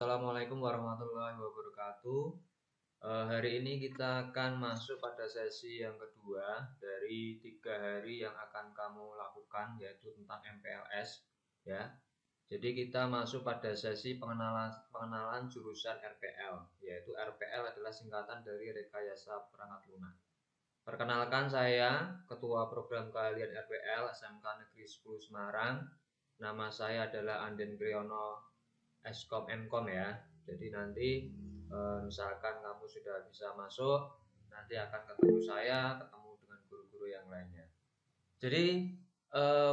Assalamualaikum warahmatullahi wabarakatuh. Hari ini kita akan masuk pada sesi yang kedua dari 3 hari yang akan kamu lakukan, yaitu tentang MPLS. Ya, jadi kita masuk pada sesi pengenalan jurusan RPL, yaitu RPL adalah singkatan dari Rekayasa Perangkat Lunak. Perkenalkan, saya Ketua Program Keahlian RPL SMK Negeri 10 Semarang. Nama saya adalah Anden Priyono, Eskom Mkom ya. Jadi nanti misalkan kamu sudah bisa masuk, nanti akan ketemu saya, ketemu dengan guru-guru yang lainnya. Jadi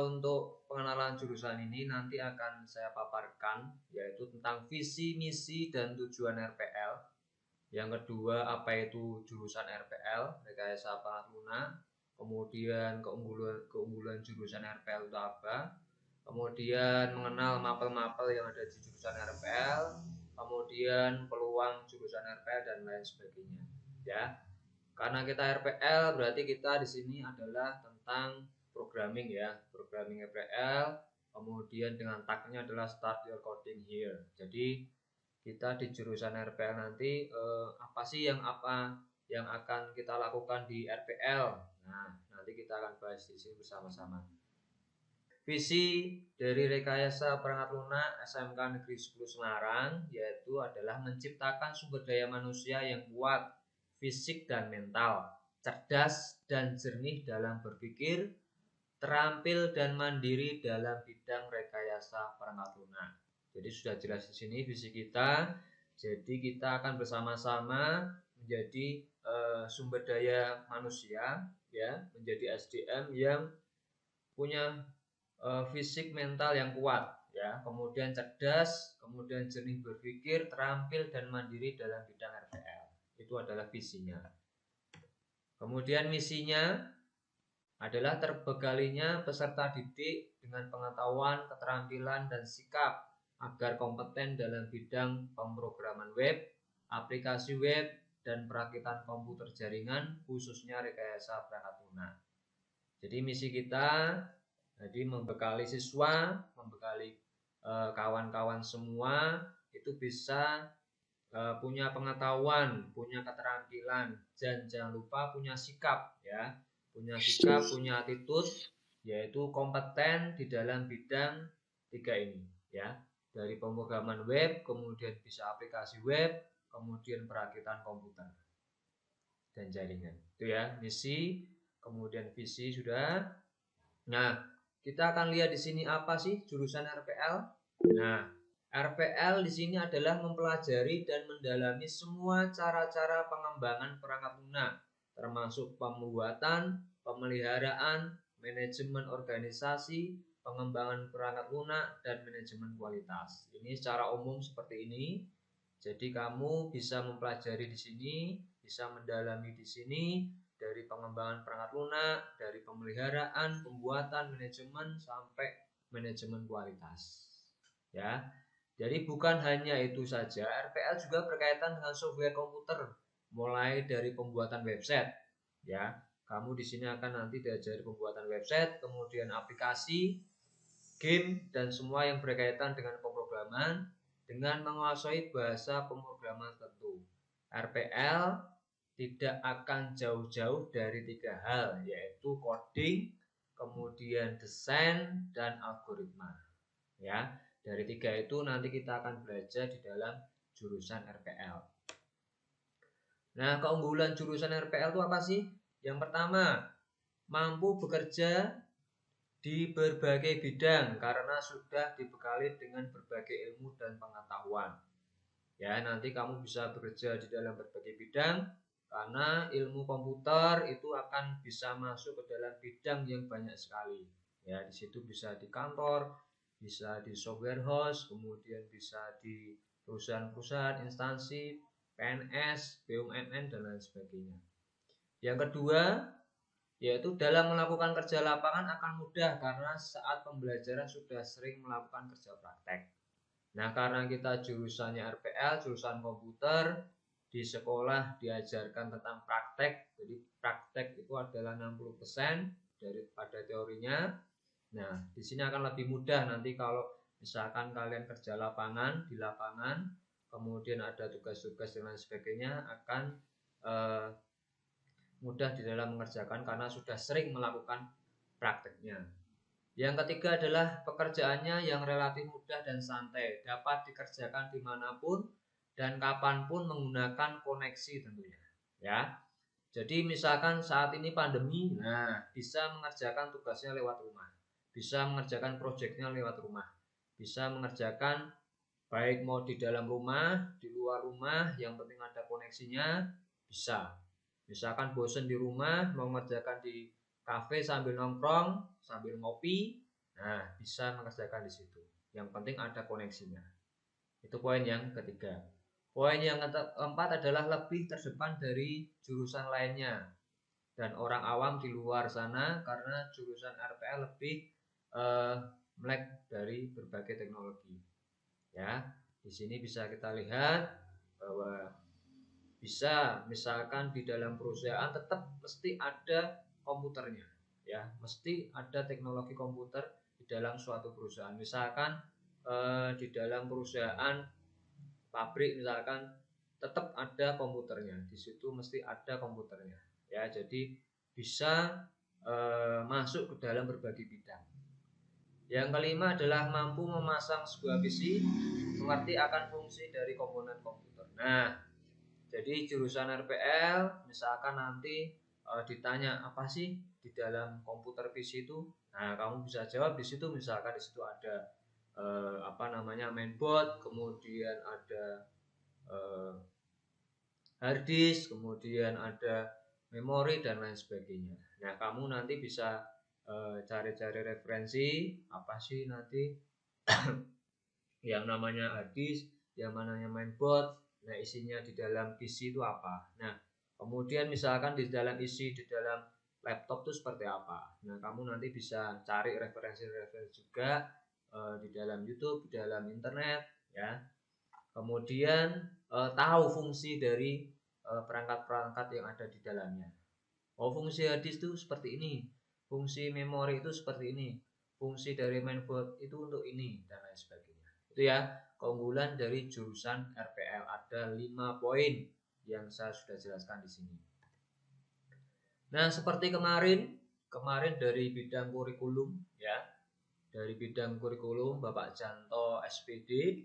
untuk pengenalan jurusan ini nanti akan saya paparkan, yaitu tentang visi, misi, dan tujuan RPL. Yang kedua, apa itu jurusan RPL, Rekayasa Perangkat Lunak. Kemudian keunggulan jurusan RPL itu apa. Kemudian mengenal mapel-mapel yang ada di jurusan RPL, kemudian peluang jurusan RPL dan lain sebagainya. Ya, karena kita RPL berarti kita di sini adalah tentang programming ya, programming RPL. Kemudian dengan tagnya adalah Start Your Coding Here. Jadi kita di jurusan RPL nanti apa sih yang akan kita lakukan di RPL. Nah, nanti kita akan bahas di sini bersama-sama. Visi dari Rekayasa Perangkat Lunak SMK Negeri 10 Semarang yaitu adalah menciptakan sumber daya manusia yang kuat, fisik dan mental, cerdas dan jernih dalam berpikir, terampil dan mandiri dalam bidang rekayasa perangkat lunak. Jadi sudah jelas di sini visi kita. Jadi kita akan bersama-sama menjadi sumber daya manusia ya, menjadi SDM yang punya fisik mental yang kuat ya, kemudian cerdas, kemudian jernih berpikir, terampil dan mandiri dalam bidang RPL. Itu adalah visinya. Kemudian misinya adalah terbekalinya peserta didik dengan pengetahuan, keterampilan dan sikap agar kompeten dalam bidang pemrograman web, aplikasi web dan perakitan komputer jaringan, khususnya rekayasa perangkat lunak. Jadi misi kita jadi membekali siswa, membekali kawan-kawan semua itu bisa punya pengetahuan, punya keterampilan, dan jangan lupa punya sikap ya, punya sikap, punya attitude, yaitu kompeten di dalam bidang 3 ini ya, dari pemrograman web, kemudian bisa aplikasi web, kemudian perakitan komputer dan jaringan. Itu ya misi, kemudian visi sudah. Nah, kita akan lihat di sini apa sih jurusan RPL. Nah, RPL di sini adalah mempelajari dan mendalami semua cara-cara pengembangan perangkat lunak, termasuk pembuatan, pemeliharaan, manajemen organisasi, pengembangan perangkat lunak, dan manajemen kualitas. Ini secara umum seperti ini. Jadi kamu bisa mempelajari di sini, bisa mendalami di sini, dari pengembangan perangkat lunak, dari pemeliharaan, pembuatan, manajemen sampai manajemen kualitas. Ya. Jadi bukan hanya itu saja, RPL juga berkaitan dengan software komputer, mulai dari pembuatan website. Ya, kamu di sini akan nanti diajari pembuatan website, kemudian aplikasi, game dan semua yang berkaitan dengan pemrograman dengan menguasai bahasa pemrograman tertentu. RPL tidak akan jauh-jauh dari 3 hal, yaitu coding, kemudian desain, dan algoritma. Ya, dari 3 itu nanti kita akan belajar di dalam jurusan RPL. Nah, keunggulan jurusan RPL itu apa sih? Yang pertama, mampu bekerja di berbagai bidang karena sudah dibekali dengan berbagai ilmu dan pengetahuan. Ya, nanti kamu bisa bekerja di dalam berbagai bidang karena ilmu komputer itu akan bisa masuk ke dalam bidang yang banyak sekali. Ya, di situ bisa di kantor, bisa di software house, kemudian bisa di perusahaan-perusahaan, instansi, PNS, BUMN dan lain sebagainya. Yang kedua, yaitu dalam melakukan kerja lapangan akan mudah karena saat pembelajaran sudah sering melakukan kerja praktek. Nah, karena kita jurusannya RPL, jurusan komputer, di sekolah diajarkan tentang praktek. Jadi praktek itu adalah 60% daripada teorinya. Nah, di sini akan lebih mudah nanti kalau misalkan kalian kerja lapangan di lapangan, kemudian ada tugas-tugas dan lain sebagainya, akan mudah di dalam mengerjakan karena sudah sering melakukan prakteknya. Yang ketiga adalah pekerjaannya yang relatif mudah dan santai, dapat dikerjakan dimanapun dan kapanpun menggunakan koneksi tentunya. Ya, jadi misalkan saat ini pandemi, nah bisa mengerjakan tugasnya lewat rumah, bisa mengerjakan proyeknya lewat rumah, bisa mengerjakan baik mau di dalam rumah, di luar rumah, yang penting ada koneksinya, bisa. Misalkan bosen di rumah, mau mengerjakan di kafe sambil nongkrong, sambil ngopi, nah bisa mengerjakan di situ. Yang penting ada koneksinya. Itu poin yang ketiga. Poin yang keempat adalah lebih terdepan dari jurusan lainnya dan orang awam di luar sana karena jurusan RPL lebih melek dari berbagai teknologi. Ya, di sini bisa kita lihat bahwa bisa misalkan di dalam perusahaan tetap mesti ada komputernya, ya mesti ada teknologi komputer di dalam suatu perusahaan. Misalkan di dalam perusahaan pabrik misalkan tetap ada komputernya, di situ mesti ada komputernya, ya jadi bisa masuk ke dalam berbagai bidang. Yang kelima adalah mampu memasang sebuah PC, mengerti akan fungsi dari komponen komputer. Nah, jadi jurusan RPL misalkan nanti ditanya apa sih di dalam komputer PC itu, nah kamu bisa jawab di situ. Misalkan di situ ada mainboard, kemudian ada hard disk, kemudian ada memori dan lain sebagainya. Nah kamu nanti bisa cari-cari referensi apa sih nanti yang namanya hard disk, yang namanya mainboard. Nah isinya di dalam PC itu apa. Nah kemudian misalkan di dalam isi di dalam laptop itu seperti apa. Nah kamu nanti bisa cari referensi-referensi juga di dalam YouTube, di dalam internet, ya. Kemudian tahu fungsi dari perangkat-perangkat yang ada di dalamnya. Oh fungsi hard disk itu seperti ini, fungsi memori itu seperti ini, fungsi dari mainboard itu untuk ini dan lain sebagainya. Itu ya keunggulan dari jurusan RPL. Ada 5 poin yang saya sudah jelaskan di sini. Nah seperti kemarin dari bidang kurikulum, ya dari bidang kurikulum Bapak Janto SPD.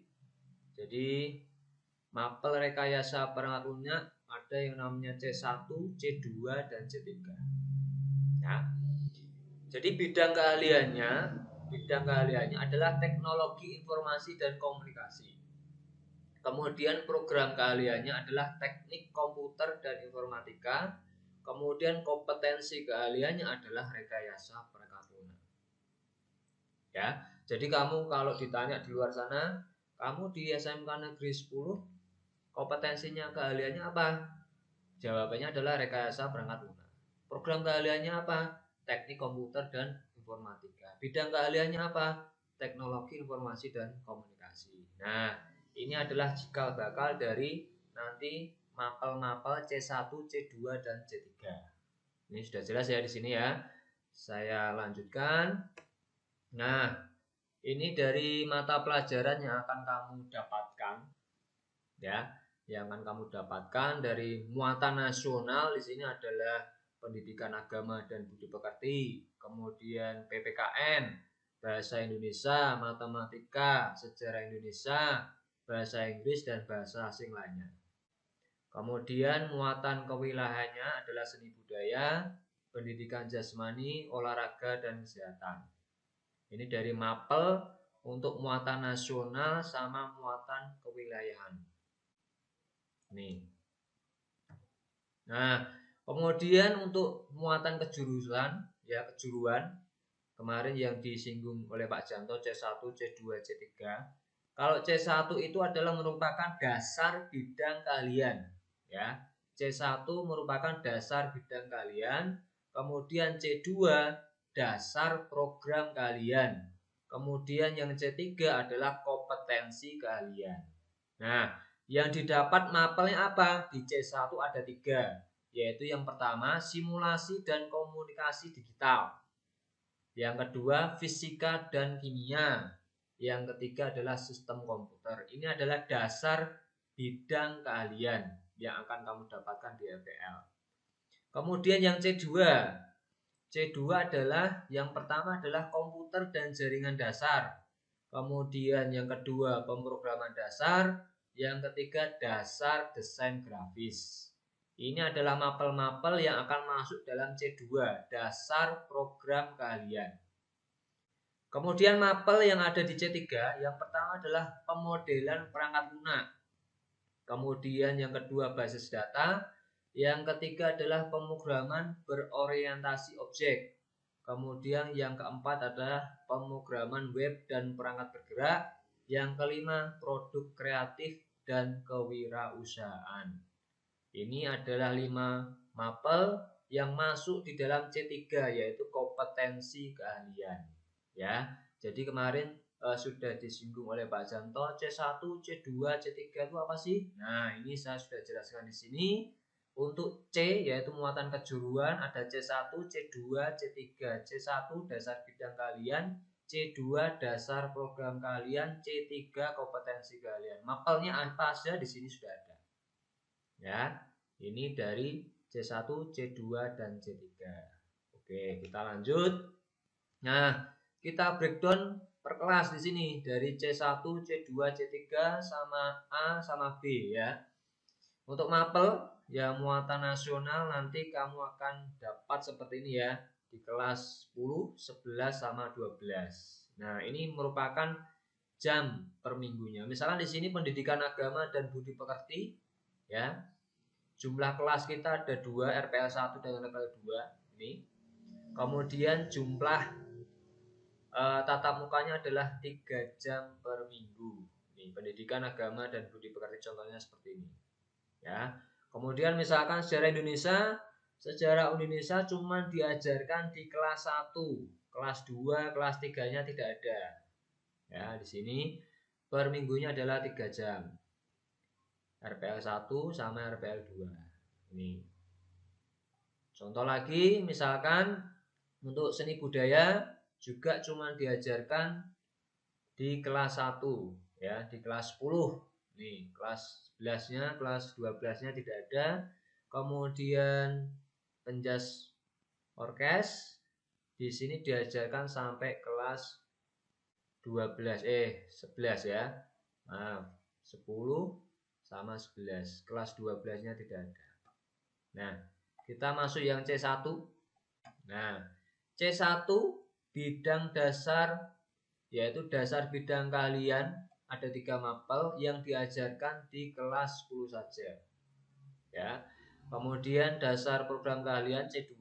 Jadi mapel rekayasa perangkat lunak ada yang namanya C1, C2 dan C3. Ya. Jadi bidang keahliannya adalah teknologi informasi dan komunikasi. Kemudian program keahliannya adalah teknik komputer dan informatika. Kemudian kompetensi keahliannya adalah rekayasa perangkat lunak. Ya, jadi kamu kalau ditanya di luar sana, kamu di SMK Negeri 10 kompetensinya keahliannya apa? Jawabannya adalah rekayasa perangkat lunak. Program keahliannya apa? Teknik komputer dan informatika. Bidang keahliannya apa? Teknologi informasi dan komunikasi. Nah, ini adalah cikal bakal dari nanti mapel-mapel C1, C2 dan C3. Ini sudah jelas ya di sini ya. Saya lanjutkan. Nah, ini dari mata pelajaran yang akan kamu dapatkan, ya, yang akan kamu dapatkan dari muatan nasional. Di sini adalah pendidikan agama dan budi pekerti, kemudian PPKN, bahasa Indonesia, matematika, sejarah Indonesia, bahasa Inggris dan bahasa asing lainnya. Kemudian muatan kewilayahannya adalah seni budaya, pendidikan jasmani, olahraga dan kesehatan. Ini dari mapel untuk muatan nasional sama muatan kewilayahan. Nih. Nah, kemudian untuk muatan kejuruan kemarin yang disinggung oleh Pak Janto C1, C2, C3. Kalau C1 itu adalah merupakan dasar bidang keahlian, ya. C1 merupakan dasar bidang keahlian, kemudian C2 dasar program keahlian. Kemudian yang C3 adalah kompetensi keahlian. Nah, yang didapat mapelnya apa? Di C1 ada 3, yaitu yang pertama simulasi dan komunikasi digital. Yang kedua fisika dan kimia. Yang ketiga adalah sistem komputer. Ini adalah dasar bidang keahlian yang akan kamu dapatkan di RPL. Kemudian yang C2. C2 adalah yang pertama adalah komputer dan jaringan dasar. Kemudian yang kedua pemrograman dasar, yang ketiga dasar desain grafis. Ini adalah mapel-mapel yang akan masuk dalam C2, dasar program keahlian. Kemudian mapel yang ada di C3, yang pertama adalah pemodelan perangkat lunak. Kemudian yang kedua basis data, yang ketiga adalah pemrograman berorientasi objek. Kemudian yang keempat adalah pemrograman web dan perangkat bergerak. Yang kelima produk kreatif dan kewirausahaan. Ini adalah 5 mapel yang masuk di dalam C3, yaitu kompetensi keahlian. Ya, jadi kemarin sudah disinggung oleh Pak Janto, C1, C2, C3 itu apa sih? Nah, ini saya sudah jelaskan di sini. Untuk C yaitu muatan kejuruan ada C1, C2, C3. C1 dasar bidang keahlian, C2 dasar program keahlian, C3 kompetensi keahlian. Mapelnya apa saja di sini sudah ada. Ya, ini dari C1, C2 dan C3. Oke, kita lanjut. Nah, kita breakdown per kelas di sini dari C1, C2, C3 sama A sama B ya. Untuk mapel ya muatan nasional nanti kamu akan dapat seperti ini ya di kelas 10, 11 sama 12. Nah, ini merupakan jam per minggunya. Misalkan di sini pendidikan agama dan budi pekerti ya. Jumlah kelas kita ada 2, RPL 1 dan RPL 2 ini. Kemudian jumlah tatap mukanya adalah 3 jam per minggu. Ini pendidikan agama dan budi pekerti contohnya seperti ini. Ya. Kemudian misalkan sejarah Indonesia cuma diajarkan di kelas 1, kelas 2, kelas 3-nya tidak ada. Ya, di sini per minggunya adalah 3 jam. RPL 1 sama RPL 2. Ini. Contoh lagi misalkan untuk seni budaya juga cuma diajarkan di kelas 1 ya, di kelas 10. Nih, kelas 11-nya, kelas 12-nya tidak ada. Kemudian penjas orkes di sini diajarkan sampai kelas 11 ya. Maaf, 10 sama 11. Kelas 12-nya tidak ada. Nah, kita masuk yang C1. Nah, C1 bidang dasar yaitu dasar bidang keahlian. Ada 3 mapel yang diajarkan di kelas 10 saja. Ya. Kemudian dasar program keahlian C2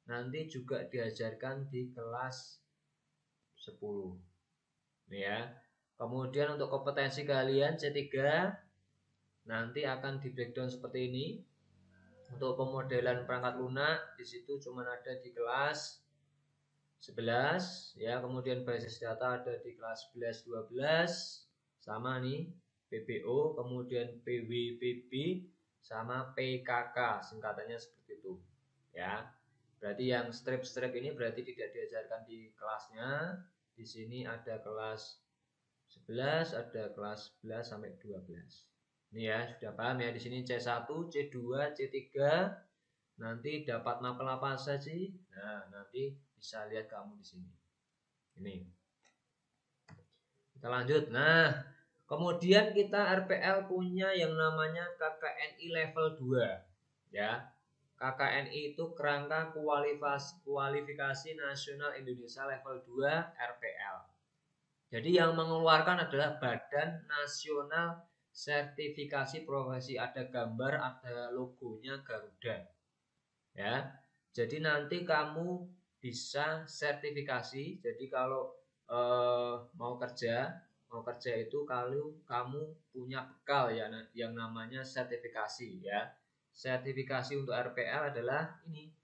nanti juga diajarkan di kelas 10. Nih ya. Kemudian untuk kompetensi keahlian C3 nanti akan di breakdown seperti ini. Untuk pemodelan perangkat lunak di situ cuma ada di kelas 11 ya, kemudian basis data ada di kelas 11, 12 sama nih PBO, kemudian PWPB sama PKK, singkatannya seperti itu ya. Berarti yang strip-strip ini berarti tidak diajarkan di kelasnya. Di sini ada kelas 11, ada kelas 11 sampai 12. Ini ya, sudah paham ya. Di sini C1, C2, C3 nanti dapat mapel apa saja sih? Nah, nanti bisa lihat kamu di sini. Ini. Kita lanjut. Nah, kemudian kita RPL punya yang namanya KKNI level 2. Ya. KKNI itu kerangka kualifikasi nasional Indonesia level 2 RPL. Jadi yang mengeluarkan adalah Badan Nasional Sertifikasi Profesi, ada gambar, ada logonya Garuda. Ya. Jadi nanti kamu bisa sertifikasi. Jadi kalau mau kerja itu kalau kamu punya bekal ya yang namanya sertifikasi ya. Sertifikasi untuk RPL adalah ini.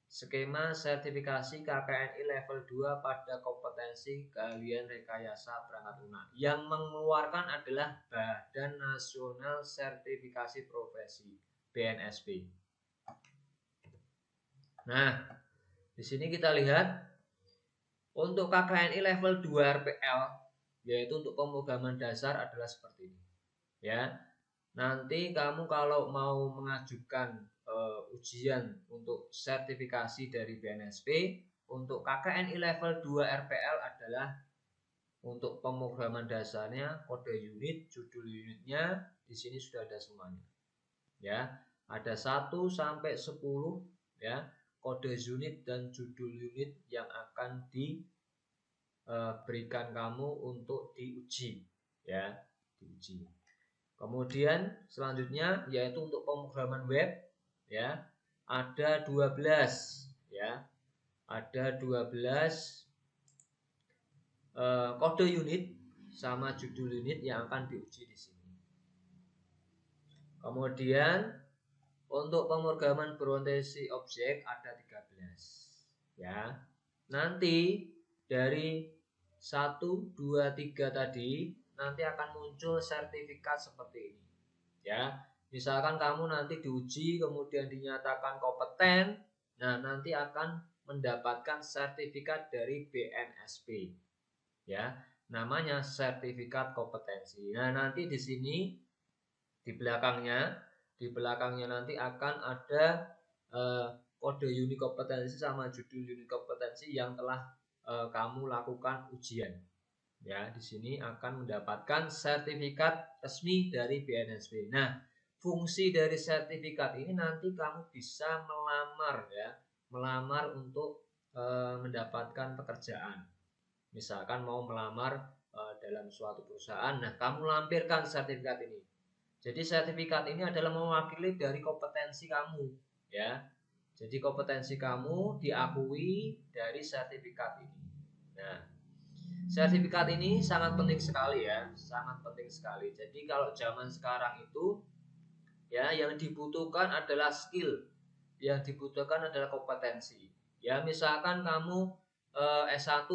Skema sertifikasi KKNI level 2 pada kompetensi keahlian rekayasa perangkat lunak. Yang mengeluarkan adalah Badan Nasional Sertifikasi Profesi, BNSP. Nah, di sini kita lihat untuk KKNI level 2 RPL yaitu untuk pemrograman dasar adalah seperti ini. Ya. Nanti kamu kalau mau mengajukan ujian untuk sertifikasi dari BNSP untuk KKNI level 2 RPL adalah untuk pemrograman dasarnya, kode unit, judul unitnya di sini sudah ada semuanya. Ya, ada 1 sampai 10 ya, kode unit dan judul unit yang akan diberikan kamu untuk diuji ya, diuji. Kemudian selanjutnya yaitu untuk pemrograman web ya, ada 12 ya. Ada 12 kode unit sama judul unit yang akan diuji di sini. Kemudian untuk pemrograman berorientasi objek ada 13 ya. Nanti dari 1, 2, 3 tadi nanti akan muncul sertifikat seperti ini ya. Misalkan kamu nanti diuji kemudian dinyatakan kompeten, nah nanti akan mendapatkan sertifikat dari BNSP ya, namanya sertifikat kompetensi. Nah nanti di sini di belakangnya nanti akan ada kode unit kompetensi sama judul unit kompetensi yang telah kamu lakukan ujian. Ya, di sini akan mendapatkan sertifikat resmi dari BNSP. Nah, fungsi dari sertifikat ini nanti kamu bisa melamar ya, melamar untuk mendapatkan pekerjaan. Misalkan mau melamar dalam suatu perusahaan, nah kamu lampirkan sertifikat ini. Jadi sertifikat ini adalah mewakili dari kompetensi kamu, ya. Jadi kompetensi kamu diakui dari sertifikat ini. Nah, sertifikat ini sangat penting sekali ya, sangat penting sekali. Jadi kalau zaman sekarang itu ya yang dibutuhkan adalah skill, yang dibutuhkan adalah kompetensi. Ya misalkan kamu S1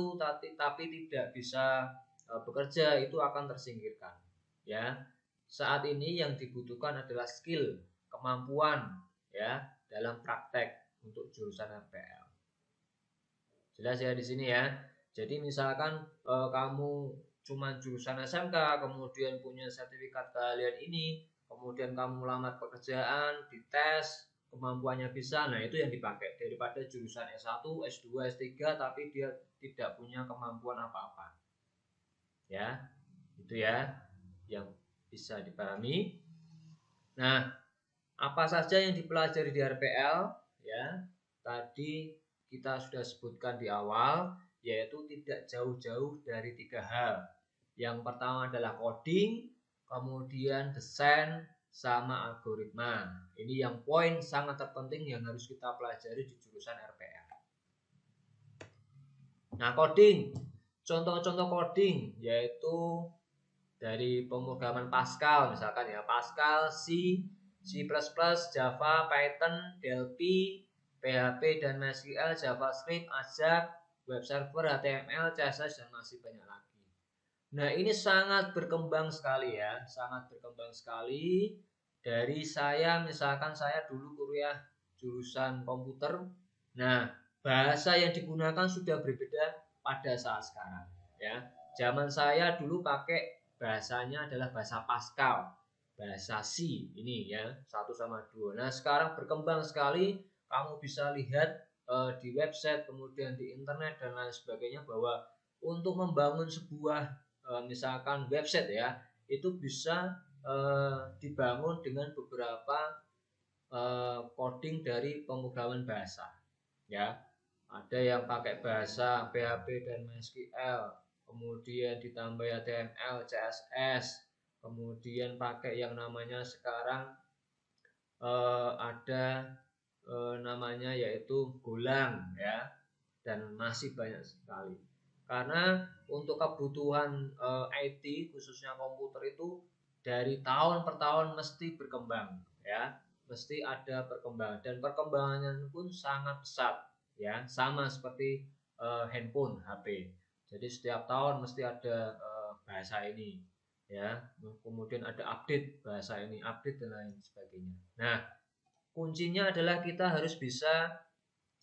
tapi tidak bisa bekerja, itu akan tersingkirkan. Ya. Saat ini yang dibutuhkan adalah skill, kemampuan ya dalam praktek untuk jurusan RPL. Jelas ya di sini ya. Jadi misalkan kamu cuma jurusan SMK, kemudian punya sertifikat keahlian ini, kemudian kamu melamar pekerjaan, dites, kemampuannya bisa, nah itu yang dipakai daripada jurusan S1, S2, S3 tapi dia tidak punya kemampuan apa-apa. Ya, itu ya yang bisa dipahami. Nah, apa saja yang dipelajari di RPL ya? Tadi kita sudah sebutkan di awal, yaitu tidak jauh-jauh dari 3 hal. Yang pertama adalah coding, kemudian desain, sama algoritma. Ini yang poin sangat terpenting yang harus kita pelajari di jurusan RPL. Nah, coding, contoh-contoh coding yaitu dari pemrograman Pascal misalkan ya, Pascal, C, C++, Java, Python, Delphi, PHP dan MySQL, JavaScript, Ajax, web server, HTML, CSS dan masih banyak lagi. Nah, ini sangat berkembang sekali ya, sangat berkembang sekali. Dari saya misalkan saya dulu kuliah jurusan komputer. Nah, bahasa yang digunakan sudah berbeda pada saat sekarang ya. Zaman saya dulu pakai bahasanya adalah bahasa Pascal, bahasa C ini ya, 1 sama 2. Nah, sekarang berkembang sekali, kamu bisa lihat di website, kemudian di internet dan lain sebagainya bahwa untuk membangun sebuah misalkan website ya, itu bisa dibangun dengan beberapa coding dari pemrograman bahasa ya. Ada yang pakai bahasa PHP dan MySQL, kemudian ditambah HTML, CSS, kemudian pakai yang namanya sekarang ada namanya yaitu Golang ya, dan masih banyak sekali. Karena untuk kebutuhan IT khususnya komputer itu dari tahun per tahun mesti berkembang ya, mesti ada perkembangan dan perkembangannya pun sangat pesat ya, sama seperti handphone, HP. Jadi setiap tahun mesti ada bahasa ini ya, kemudian ada update bahasa ini, update dan lain sebagainya. Nah, kuncinya adalah kita harus bisa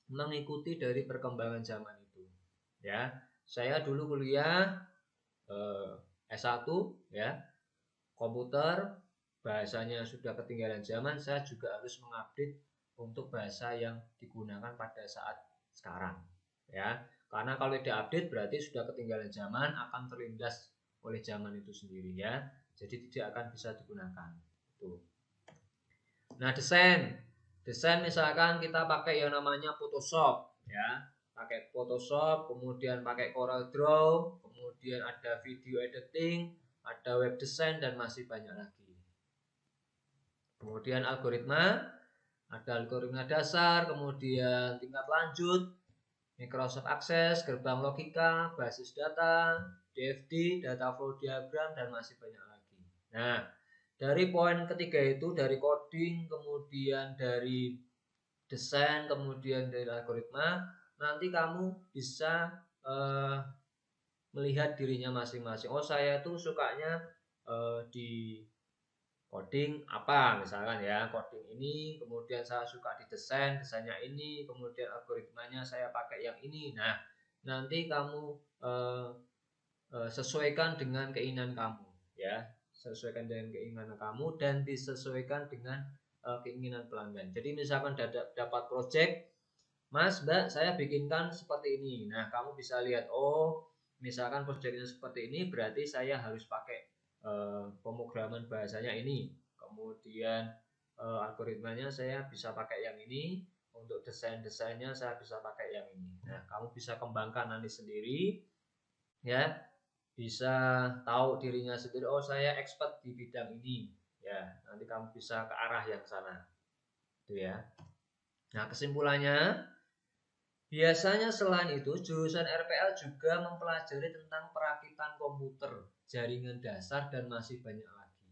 mengikuti dari perkembangan zaman itu ya. Saya dulu kuliah S1 ya, komputer, bahasanya sudah ketinggalan zaman, saya juga harus mengupdate untuk bahasa yang digunakan pada saat sekarang, ya. Karena kalau tidak update berarti sudah ketinggalan zaman, akan terlindas oleh zaman itu sendiri, ya. Jadi tidak akan bisa digunakan. Tuh. Nah, desain misalkan kita pakai yang namanya Photoshop, ya. Pakai Photoshop, kemudian pakai Corel Draw, kemudian ada video editing, ada web design, dan masih banyak lagi. Kemudian algoritma, ada algoritma dasar, kemudian tingkat lanjut, Microsoft Access, gerbang logika, basis data, DFD, data flow diagram, dan masih banyak lagi. Nah, dari poin ketiga itu, dari coding, kemudian dari desain, kemudian dari algoritma, nanti kamu bisa melihat dirinya masing-masing. Oh, saya tuh sukanya di coding apa misalkan, ya, coding ini, kemudian saya suka di desainnya ini, kemudian algoritmanya saya pakai yang ini. Nah, nanti kamu sesuaikan dengan keinginan kamu, ya, sesuaikan dengan keinginan kamu dan disesuaikan dengan keinginan pelanggan. Jadi misalkan dapat project, Mas, Mbak, saya bikinkan seperti ini. Nah, kamu bisa lihat, oh, misalkan projectnya seperti ini, berarti saya harus pakai pemrograman bahasanya ini. Kemudian algoritmanya saya bisa pakai yang ini. Untuk desainnya saya bisa pakai yang ini. Nah, kamu bisa kembangkan nanti sendiri, ya. Bisa tahu dirinya sendiri, oh, saya expert di bidang ini. Ya, nanti kamu bisa ke arah yang sana. Itu, ya. Nah, kesimpulannya, biasanya selain itu, jurusan RPL juga mempelajari tentang perakitan komputer, jaringan dasar, dan masih banyak lagi.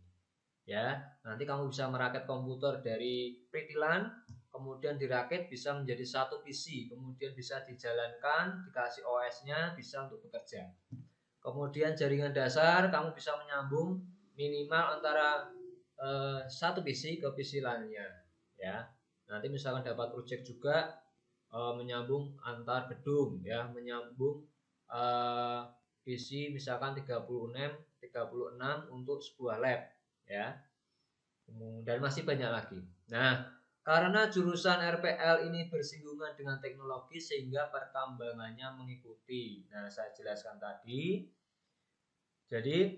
Ya, nanti kamu bisa merakit komputer dari pretilan, kemudian dirakit bisa menjadi satu PC, kemudian bisa dijalankan, dikasih OS-nya, bisa untuk bekerja. Kemudian jaringan dasar, kamu bisa menyambung minimal antara satu PC ke PC lainnya, ya. Nanti misalkan dapat project juga, menyambung antar gedung, ya, menyambung PC misalkan 36 untuk sebuah lab, ya. Dan masih banyak lagi. Nah, karena jurusan RPL ini bersinggungan dengan teknologi sehingga perkembangannya mengikuti. Nah, saya jelaskan tadi. Jadi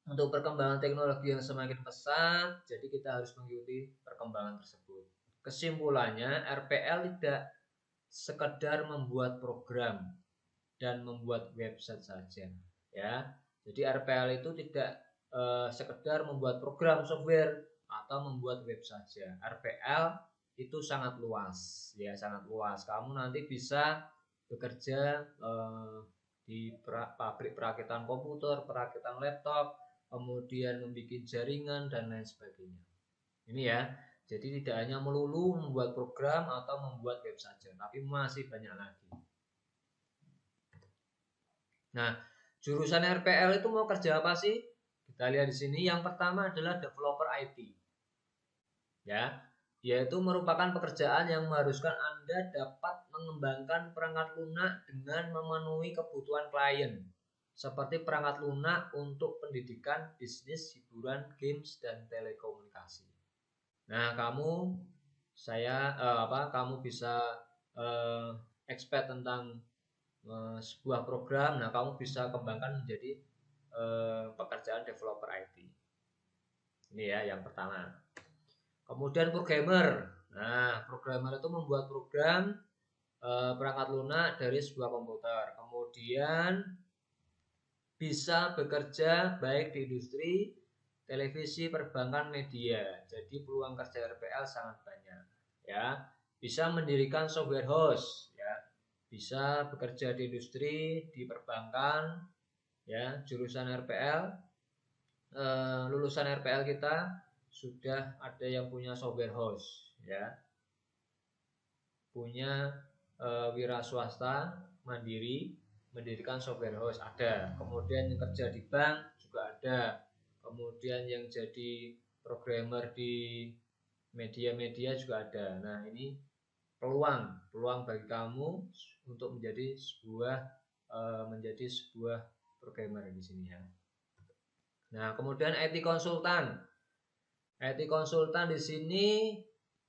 untuk perkembangan teknologi yang semakin pesat, jadi kita harus mengikuti perkembangan tersebut. Kesimpulannya, RPL tidak sekedar membuat program dan membuat website saja, ya. Jadi RPL itu tidak sekedar membuat program software atau membuat web saja. RPL itu sangat luas, ya, sangat luas. Kamu nanti bisa bekerja di pabrik perakitan komputer, perakitan laptop, kemudian membuat jaringan dan lain sebagainya. Ini, ya. Jadi tidak hanya melulu membuat program atau membuat web saja, tapi masih banyak lagi. Nah, jurusan RPL itu mau kerja apa sih? Kita lihat di sini. Yang pertama adalah developer IT. Ya, yaitu merupakan pekerjaan yang mengharuskan Anda dapat mengembangkan perangkat lunak dengan memenuhi kebutuhan klien, seperti perangkat lunak untuk pendidikan, bisnis, hiburan, games, dan telekomunikasi. Nah, kamu bisa expert tentang sebuah program. Nah, kamu bisa kembangkan menjadi pekerjaan developer IT. Ini, ya, yang pertama. Kemudian programmer. Nah, programmer itu membuat program perangkat lunak dari sebuah komputer. Kemudian bisa bekerja baik di industri, televisi, perbankan, media. Jadi peluang kerja RPL sangat banyak, ya. Bisa mendirikan software house, ya. Bisa bekerja di industri, di perbankan, ya. Jurusan RPL, lulusan RPL kita sudah ada yang punya software house, ya. Punya wira swasta mandiri mendirikan software house ada. Kemudian yang kerja di bank juga ada. Kemudian yang jadi programmer di media-media juga ada. Nah, ini peluang bagi kamu untuk menjadi sebuah programmer di sini, ya. Nah, kemudian IT konsultan. IT konsultan di sini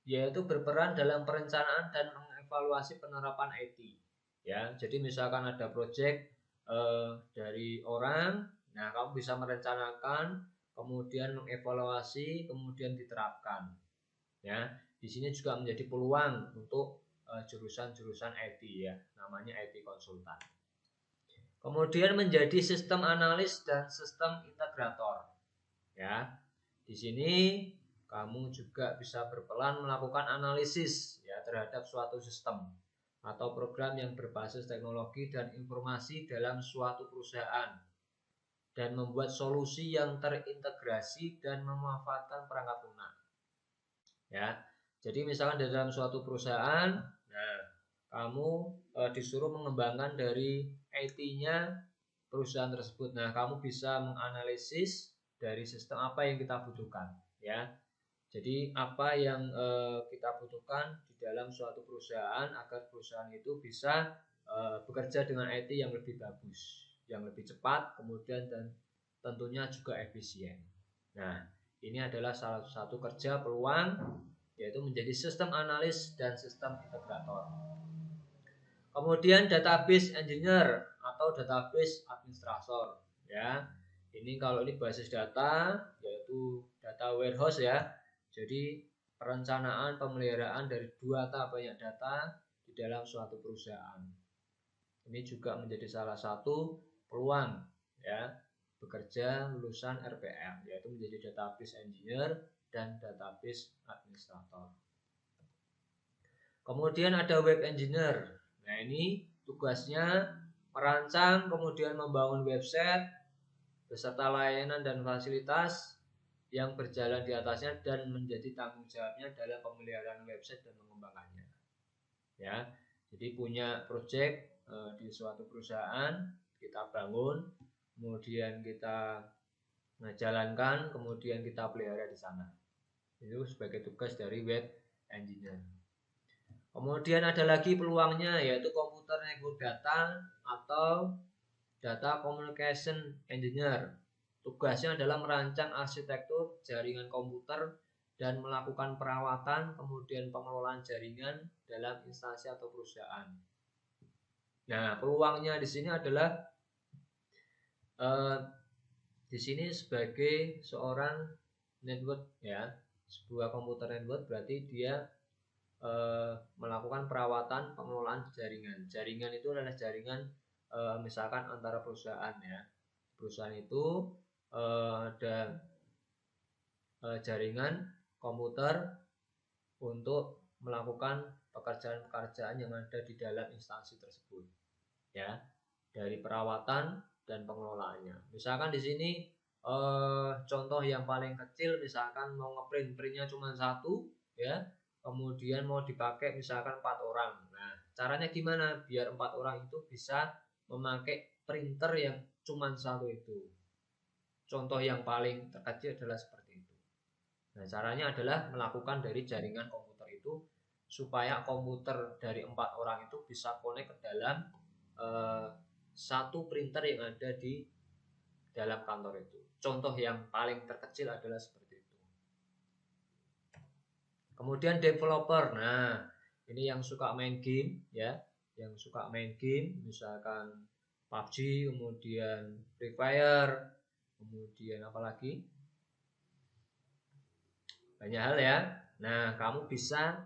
yaitu berperan dalam perencanaan dan mengevaluasi penerapan IT. Ya, jadi misalkan ada proyek dari orang, nah kamu bisa merencanakan, kemudian mengevaluasi, kemudian diterapkan. Ya, di sini juga menjadi peluang untuk jurusan-jurusan IT ya, namanya IT konsultan. Kemudian menjadi sistem analis dan sistem integrator. Ya, di sini kamu juga bisa berperan melakukan analisis ya terhadap suatu sistem atau program yang berbasis teknologi dan informasi dalam suatu perusahaan dan membuat solusi yang terintegrasi dan memanfaatkan perangkat lunak. Ya, jadi misalkan di dalam suatu perusahaan, nah kamu disuruh mengembangkan dari IT-nya perusahaan tersebut. Nah, kamu bisa menganalisis dari sistem apa yang kita butuhkan, ya. Jadi apa yang kita butuhkan di dalam suatu perusahaan agar perusahaan itu bisa bekerja dengan IT yang lebih bagus, yang lebih cepat, kemudian dan tentunya juga efisien. Nah, ini adalah salah satu kerja peluang yaitu menjadi sistem analis dan sistem integrator. Kemudian database engineer atau database administrator ya. Ini kalau ini basis data yaitu data warehouse ya. Jadi perencanaan pemeliharaan dari data banyak data di dalam suatu perusahaan. Ini juga menjadi salah satu peluang ya bekerja lulusan RPL yaitu menjadi database engineer dan database administrator. Kemudian ada web engineer. Nah, ini tugasnya merancang kemudian membangun website beserta layanan dan fasilitas yang berjalan di atasnya dan menjadi tanggung jawabnya dalam pemeliharaan website dan mengembangkannya. Ya, jadi punya proyek di suatu perusahaan kita bangun, kemudian kita jalankan, kemudian kita pelihara di sana. Itu sebagai tugas dari web engineer. Kemudian ada lagi peluangnya yaitu computer network data atau data communication engineer. Tugasnya adalah merancang arsitektur jaringan komputer dan melakukan perawatan kemudian pengelolaan jaringan dalam instansi atau perusahaan. Nah, peluangnya di sini adalah di sini sebagai seorang network ya, sebuah komputer network berarti dia melakukan perawatan pengelolaan jaringan. Jaringan itu adalah jaringan misalkan antara perusahaan ya. Perusahaan itu ada jaringan komputer untuk melakukan pekerjaan-pekerjaan yang ada di dalam instansi tersebut. Ya, dari perawatan dan pengelolaannya. Misalkan di sini contoh yang paling kecil misalkan mau ngeprint printnya cuma satu ya. Kemudian mau dipakai misalkan 4 orang. Nah, caranya gimana biar 4 orang itu bisa memakai printer yang cuma satu itu. Contoh yang paling terkecil adalah seperti itu. Nah, caranya adalah melakukan dari jaringan komputer itu supaya komputer dari 4 orang itu bisa connect ke dalam satu printer yang ada di dalam kantor itu. Contoh yang paling terkecil adalah seperti itu. Kemudian developer. Nah, ini yang suka main game ya, yang suka main game misalkan PUBG, kemudian Free Fire, kemudian apa lagi? Banyak hal ya. Nah, kamu bisa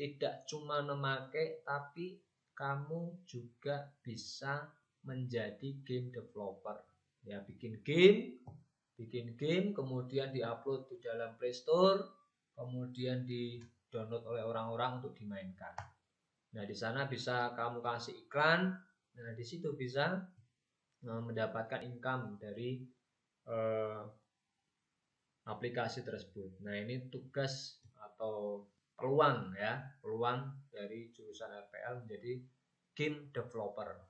tidak cuma memakai tapi kamu juga bisa menjadi game developer. Ya, bikin game kemudian diupload di dalam Play Store, kemudian di-download oleh orang-orang untuk dimainkan. Nah, di sana bisa kamu kasih iklan. Nah, di situ bisa mendapatkan income dari aplikasi tersebut. Nah, ini tugas atau peluang ya, peluang dari jurusan RPL menjadi game developer.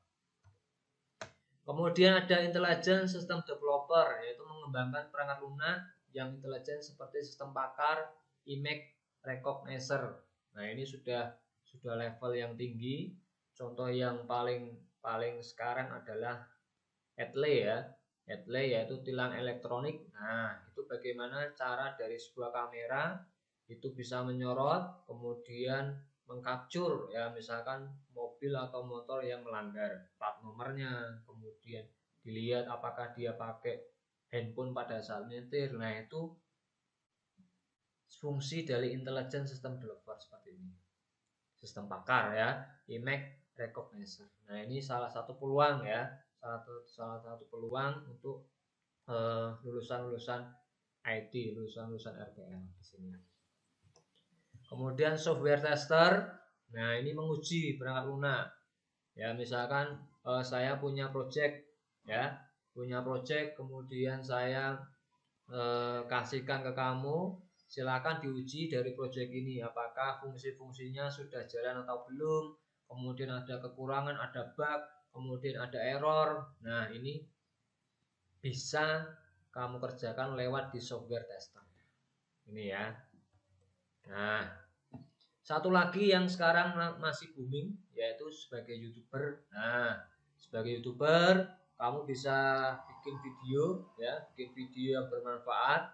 Kemudian ada intelligent system developer, yaitu mengembangkan perangkat lunak yang intelijen seperti sistem pakar, image recognizer. Nah, ini sudah level yang tinggi. Contoh yang paling sekarang adalah Atlas ya. headlay yaitu tilang elektronik. Nah, itu bagaimana cara dari sebuah kamera itu bisa menyorot, kemudian mengcapture ya, misalkan mobil atau motor yang melanggar plat nomornya, kemudian dilihat apakah dia pakai handphone pada saat nyetir. Nah, itu fungsi dari intelligent system developer seperti ini. Sistem pakar ya, image recognition. Nah, ini salah satu peluang ya, salah satu peluang untuk lulusan-lulusan IT, lulusan-lulusan RPL di sini. Kemudian software tester. Nah, ini menguji perangkat lunak. Ya, misalkan saya punya project ya, kemudian saya kasihkan ke kamu, silakan diuji dari project ini apakah fungsi-fungsinya sudah jalan atau belum, kemudian ada kekurangan, ada bug, kemudian ada error. Nah, ini bisa kamu kerjakan lewat di software tester ini ya. Nah, satu lagi yang sekarang masih booming yaitu sebagai YouTuber. Nah, sebagai YouTuber kamu bisa bikin video ya, bikin video yang bermanfaat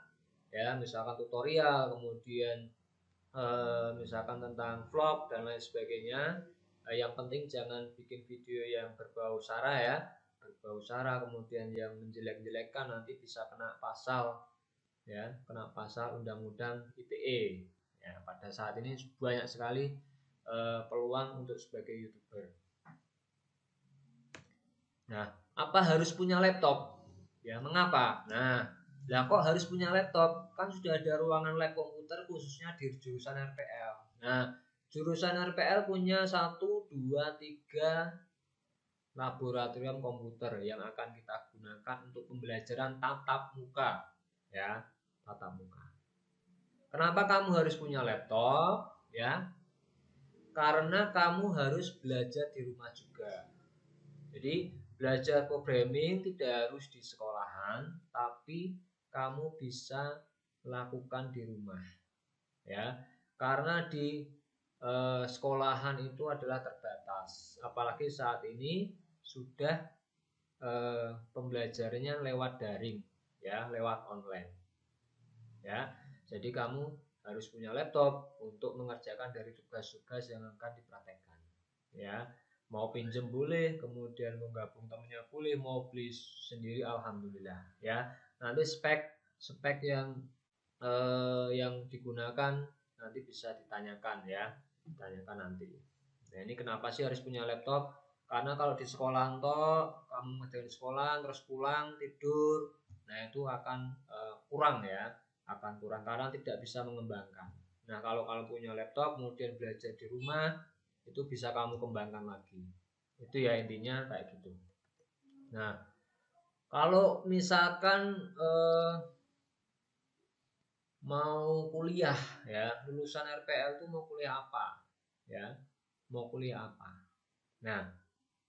ya, misalkan tutorial, kemudian misalkan tentang vlog dan lain sebagainya. Yang penting jangan bikin video yang berbau sara ya, kemudian yang menjelek-jelekkan, nanti bisa kena pasal ya, kena pasal undang-undang ITE ya. Pada saat ini banyak sekali peluang untuk sebagai YouTuber. Nah, apa harus punya laptop ya, mengapa? Nah, kok harus punya laptop? Kan sudah ada ruangan lab komputer khususnya di jurusan RPL. Nah, jurusan RPL punya 1, 2, 3 laboratorium komputer yang akan kita gunakan untuk pembelajaran tatap muka ya, tatap muka. Kenapa kamu harus punya laptop ya? Karena kamu harus belajar di rumah juga. Jadi belajar programming tidak harus di sekolahan, tapi kamu bisa lakukan di rumah ya. Karena di sekolahan itu adalah terbatas, apalagi saat ini sudah pembelajarannya lewat daring ya, lewat online ya. Jadi kamu harus punya laptop untuk mengerjakan dari tugas-tugas yang akan dipraktekkan ya. Mau pinjem boleh, kemudian mau gabung temennya boleh, mau beli sendiri alhamdulillah ya. Nanti spek yang digunakan nanti bisa ditanyakan ya, ditanyakan nanti. Nah, ini kenapa sih harus punya laptop? Karena kalau di sekolah toh kamu ngerjain sekolah terus pulang tidur, nah itu akan kurang ya, akan kurang karena tidak bisa mengembangkan. Nah, kalau kamu punya laptop kemudian belajar di rumah, itu bisa kamu kembangkan lagi. Itu ya intinya kayak gitu. Nah, kalau misalkan mau kuliah ya, lulusan RPL itu mau kuliah apa ya, mau kuliah apa. Nah,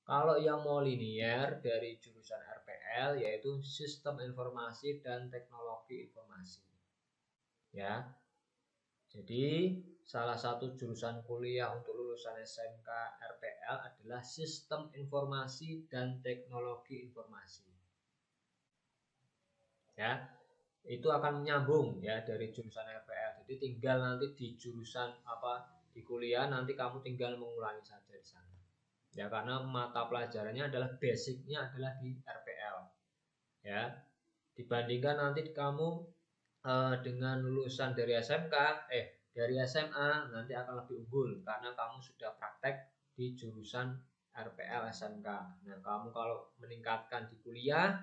kalau yang mau linier dari jurusan RPL yaitu Sistem Informasi dan Teknologi Informasi ya. Jadi salah satu jurusan kuliah untuk lulusan SMK RPL adalah Sistem Informasi dan Teknologi Informasi ya. Itu akan menyambung ya dari jurusan RPL. Jadi tinggal nanti di jurusan apa, di kuliah nanti kamu tinggal mengulangi saja di sana ya, karena mata pelajarannya adalah basicnya adalah di RPL ya. Dibandingkan nanti kamu dengan lulusan dari SMK dari SMA nanti akan lebih unggul karena kamu sudah praktek di jurusan RPL SMK. Nah, kamu kalau meningkatkan di kuliah,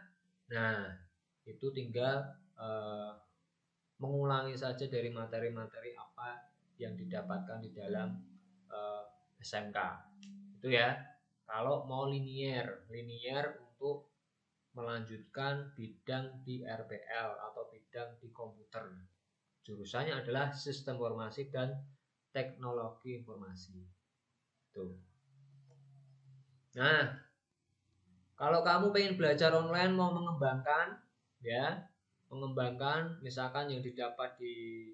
nah itu tinggal mengulangi saja dari materi-materi apa yang didapatkan di dalam SMK. Itu ya. Kalau mau linier untuk melanjutkan bidang di RPL atau bidang di komputer. Jurusannya adalah Sistem Informasi dan Teknologi Informasi. Tuh. Nah, kalau kamu pengen belajar online mau mengembangkan ya, misalkan yang didapat di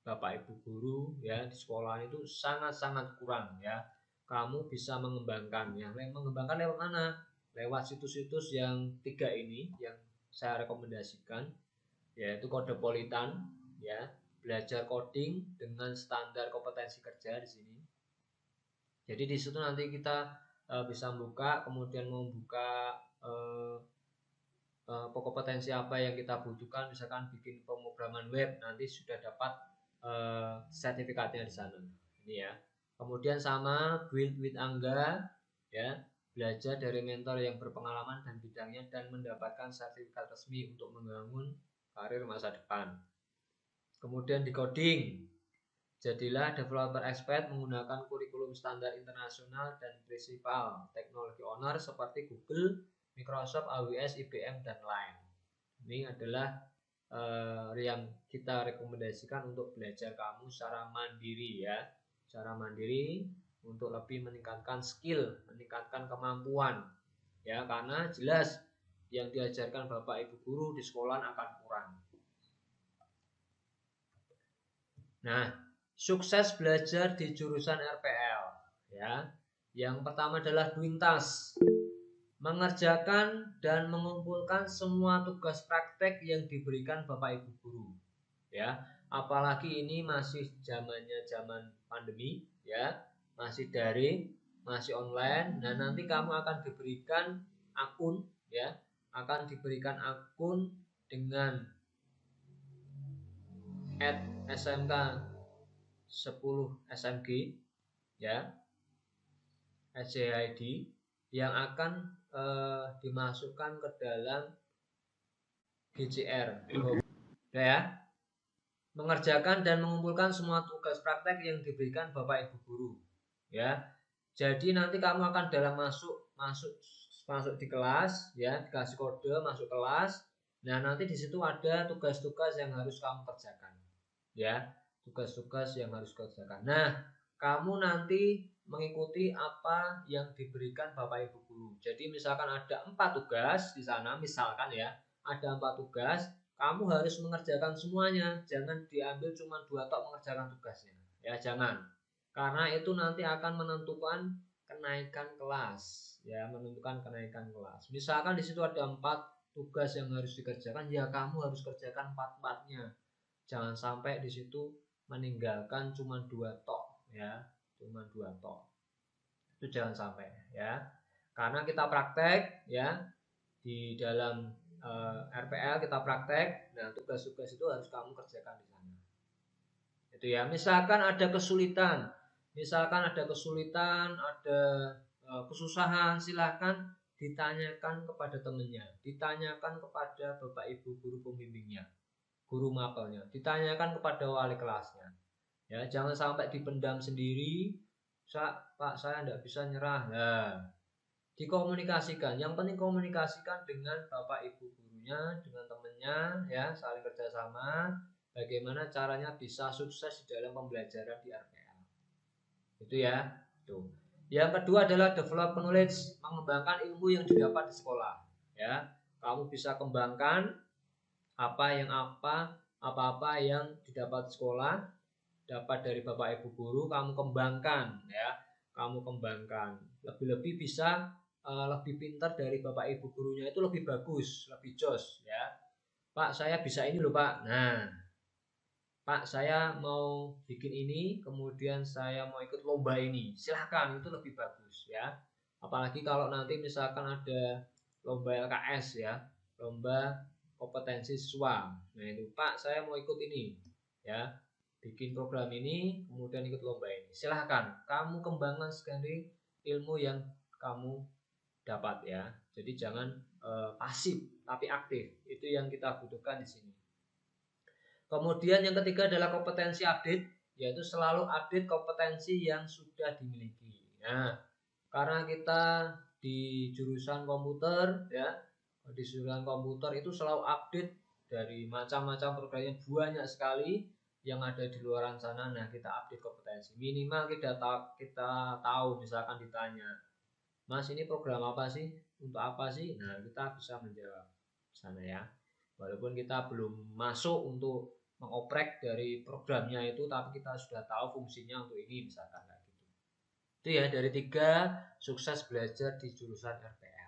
Bapak Ibu guru ya di sekolah itu sangat-sangat kurang ya. Kamu bisa mengembangkan ya. Mengembangkan lewat mana? lewat situs-situs yang 3 ini yang saya rekomendasikan, yaitu Codepolitan ya, belajar coding dengan standar kompetensi kerja di sini. Jadi di situ nanti kita bisa buka, kemudian membuka kompetensi apa yang kita butuhkan, misalkan bikin pemrograman web, nanti sudah dapat sertifikatnya di sana. Ini ya. Kemudian sama Build with Angga ya, belajar dari mentor yang berpengalaman dan bidangnya dan mendapatkan sertifikat resmi untuk membangun karir masa depan. Kemudian di coding, jadilah developer expert menggunakan kurikulum standar internasional dan prinsipal teknologi owner seperti Google, Microsoft, AWS, IBM, dan lain. Ini adalah yang kita rekomendasikan untuk belajar kamu secara mandiri ya, secara mandiri untuk lebih meningkatkan skill, meningkatkan kemampuan ya, karena jelas yang diajarkan Bapak Ibu guru di sekolah akan kurang. Nah, sukses belajar di jurusan RPL ya. Yang pertama adalah doing task, mengerjakan dan mengumpulkan semua tugas praktek yang diberikan Bapak Ibu guru ya. Apalagi ini masih zamannya zaman pandemi ya, masih daring, masih online. Nah, nanti kamu akan diberikan akun ya, akan diberikan akun dengan @smk 10 SMG ya, SJID yang akan dimasukkan ke dalam GCR ya, mengerjakan dan mengumpulkan semua tugas praktek yang diberikan Bapak Ibu guru ya. Jadi nanti kamu akan dalam masuk di kelas ya, dikasih kode masuk kelas. Nah, nanti di situ ada tugas-tugas yang harus kamu kerjakan ya, tugas-tugas yang harus kerjakan. Nah, kamu nanti mengikuti apa yang diberikan Bapak Ibu guru. Jadi misalkan ada 4 tugas di sana, misalkan ya, ada 4 tugas, kamu harus mengerjakan semuanya. Jangan diambil cuma 2 tok mengerjakan tugasnya. Ya, jangan. Karena itu nanti akan menentukan kenaikan kelas, ya, menentukan kenaikan kelas. Misalkan di situ ada 4 tugas yang harus dikerjakan, ya kamu harus kerjakan 4-4-nya. Jangan sampai di situ meninggalkan cuma 2 tok ya, cuma 2 tok. Itu jangan sampai ya. Karena kita praktek ya di dalam RPL kita praktek. Nah, tugas-tugas itu harus kamu kerjakan di sana. Itu ya. Misalkan ada kesulitan, ada kesusahan, silahkan ditanyakan kepada temannya, ditanyakan kepada Bapak Ibu guru pembimbingnya, guru mapelnya, ditanyakan kepada wali kelasnya ya. Jangan sampai dipendam sendiri. Pak, saya tidak bisa nyerah. Nah, dikomunikasikan. Yang penting komunikasikan dengan Bapak Ibu gurunya, dengan temannya ya, saling kerjasama. Bagaimana caranya bisa sukses di dalam pembelajaran di RPL. Itu ya. Tuh. Yang kedua adalah develop knowledge, mengembangkan ilmu yang didapat di sekolah ya. Kamu bisa kembangkan apa-apa yang didapat di sekolah, dapat dari Bapak Ibu guru, kamu kembangkan ya. Kamu kembangkan. Lebih-lebih bisa lebih pintar dari Bapak Ibu gurunya, itu lebih bagus, lebih jos ya. Pak, saya bisa ini loh Pak. Nah, Pak, saya mau bikin ini, kemudian saya mau ikut lomba ini. Silahkan, itu lebih bagus ya. Apalagi kalau nanti misalkan ada lomba LKS ya, lomba kompetensi siswa. Nah itu, Pak, saya mau ikut ini ya, bikin program ini, kemudian ikut lomba ini. Silahkan, kamu kembangkan sekali ilmu yang kamu dapat ya. Jadi jangan pasif tapi aktif. Itu yang kita butuhkan di sini. Kemudian yang ketiga adalah kompetensi update, yaitu selalu update kompetensi yang sudah dimiliki. Nah, karena kita di jurusan komputer ya, di jurusan komputer itu selalu update dari macam-macam programnya, banyak sekali yang ada di luar sana. Nah, kita update kompetensi. Minimal kita tahu, misalkan ditanya, Mas, ini program apa sih? Untuk apa sih? Nah, kita bisa menjawab sana ya. Walaupun kita belum masuk untuk mengoprek dari programnya itu, tapi kita sudah tahu fungsinya untuk ini, misalkan kayak gitu. Itu ya, dari 3 sukses belajar di jurusan RPL.